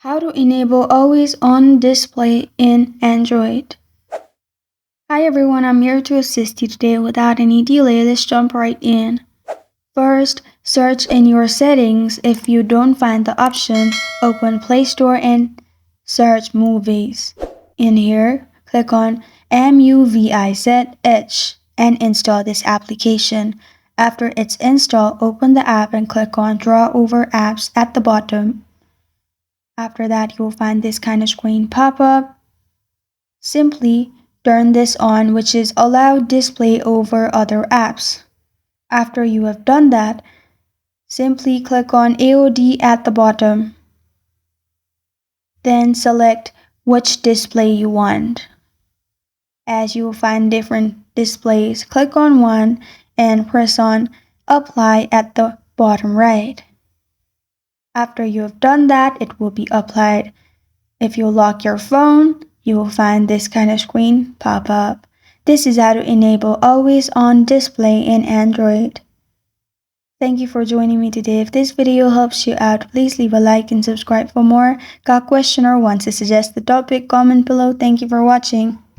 How to enable always on display in Android. Hi everyone, I'm here to assist you today. Without any delay, let's jump right in. First, search in your settings. If you don't find the option, open Play Store and search Movies. In here, click on MUVIZH and install this application. After it's installed, open the app and click on Draw Over Apps at the bottom. After that, you will find this kind of screen pop up. Simply turn this on, which is allow display over other apps. After you have done that, simply click on AOD at the bottom. Then select which display you want. As you will find different displays, click on one and press on Apply at the bottom right. After you have done that, it will be applied. If you lock your phone, you will find this kind of screen pop up. This is how to enable always on display in Android. Thank you for joining me today. If this video helps you out, please leave a like and subscribe for more. Got a question or want to suggest the topic? Comment below. Thank you for watching.